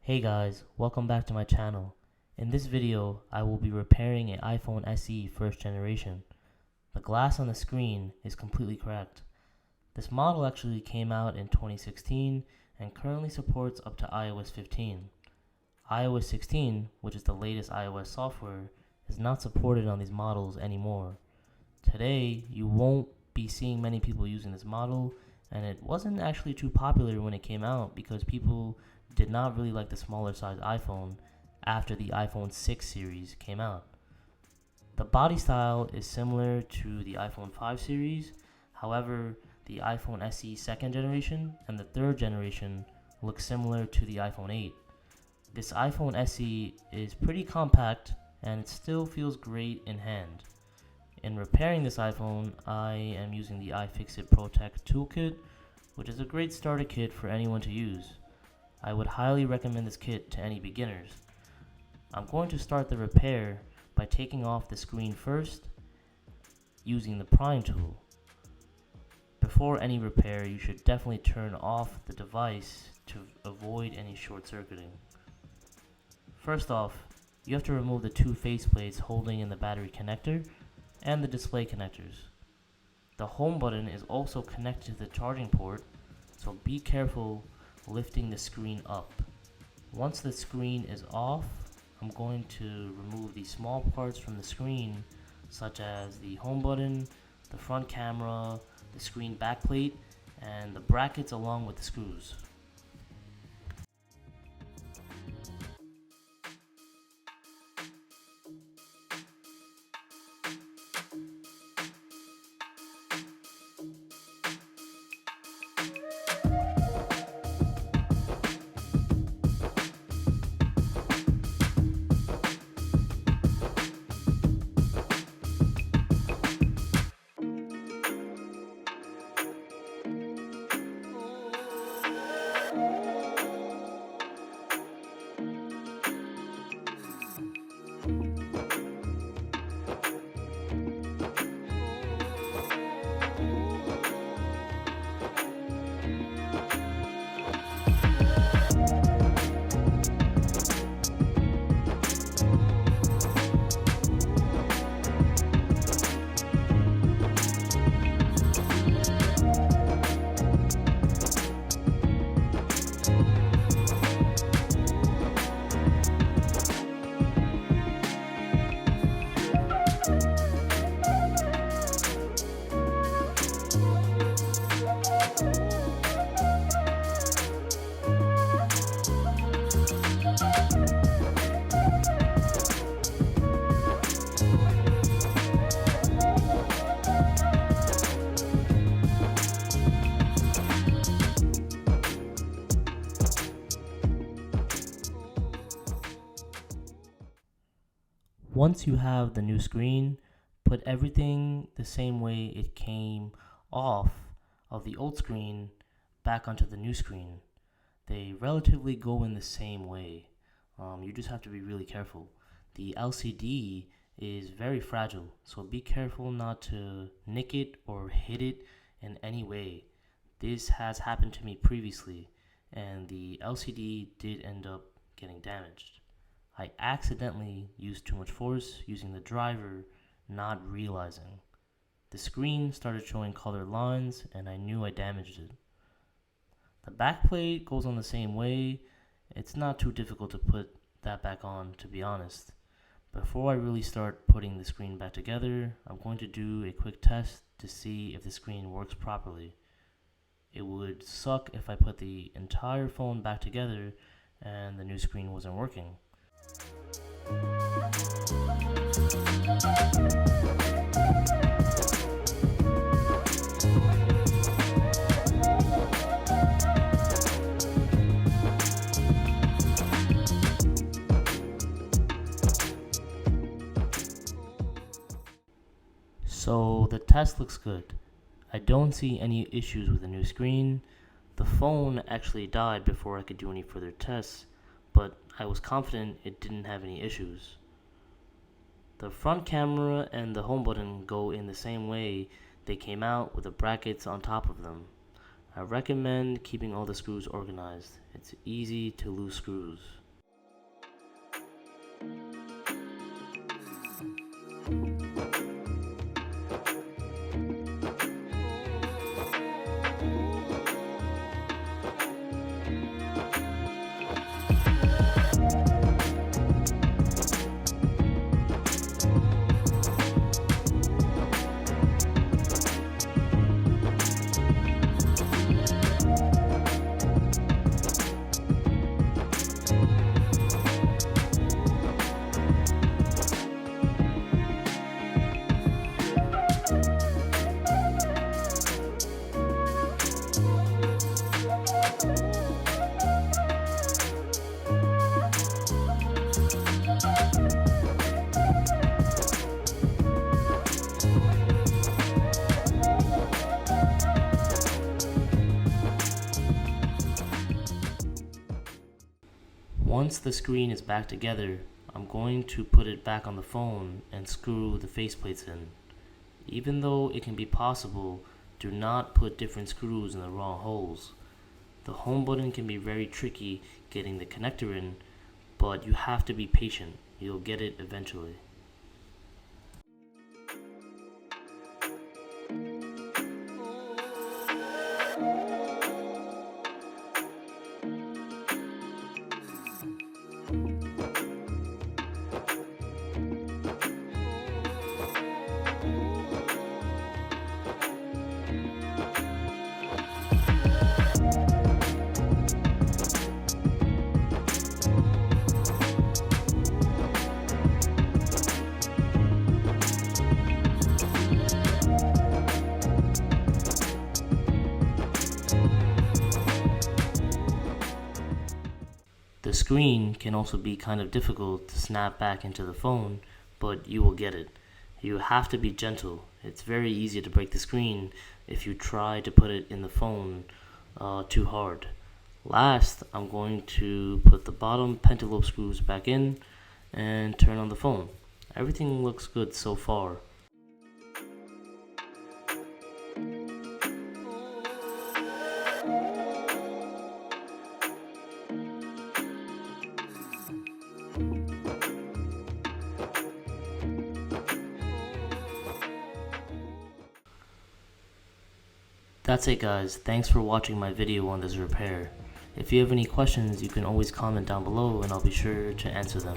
Hey guys, welcome back to my channel. In this video, I will be repairing an iPhone SE first generation. The glass on the screen is completely cracked. This model actually came out in 2016 and currently supports up to iOS 15. iOS 16, which is the latest iOS software, is not supported on these models anymore. Today, you won't be seeing many people using this model, and it wasn't actually too popular when it came out because people did not really like the smaller size iPhone after the iPhone 6 series came out. The body style is similar to the iPhone 5 series, however, the iPhone SE second generation and the third generation look similar to the iPhone 8. This iPhone SE is pretty compact and it still feels great in hand. In repairing this iPhone, I am using the iFixit Protect Toolkit, which is a great starter kit for anyone to use. I would highly recommend this kit to any beginners. I'm going to start the repair by taking off the screen first using the prime tool. Before any repair, you should definitely turn off the device to avoid any short circuiting. First off, you have to remove the two faceplates holding in the battery connector and the display connectors. The home button is also connected to the charging port, so be careful lifting the screen up. Once the screen is off, I'm going to remove the small parts from the screen, such as the home button, the front camera, the screen backplate, and the brackets along with the screws. Once you have the new screen, put everything the same way it came off of the old screen back onto the new screen. They relatively go in the same way. You just have to be really careful. The LCD is very fragile, so be careful not to nick it or hit it in any way. This has happened to me previously, and the LCD did end up getting damaged. I accidentally used too much force using the driver, not realizing. The screen started showing colored lines and I knew I damaged it. The backplate goes on the same way. It's not too difficult to put that back on, to be honest. Before I really start putting the screen back together, I'm going to do a quick test to see if the screen works properly. It would suck if I put the entire phone back together and the new screen wasn't working. So the test looks good. I don't see any issues with the new screen. The phone actually died before I could do any further tests, but I was confident it didn't have any issues. The front camera and the home button go in the same way they came out with the brackets on top of them. I recommend keeping all the screws organized. It's easy to lose screws. Once the screen is back together, I'm going to put it back on the phone and screw the faceplates in. Even though it can be possible, do not put different screws in the wrong holes. The home button can be very tricky getting the connector in, but you have to be patient. You'll get it eventually. The screen can also be kind of difficult to snap back into the phone, but you will get it. You have to be gentle. It's very easy to break the screen if you try to put it in the phone too hard. Last, I'm going to put the bottom pentalobe screws back in and turn on the phone. Everything looks good so far. That's it guys, thanks for watching my video on this repair. If you have any questions, you can always comment down below and I'll be sure to answer them.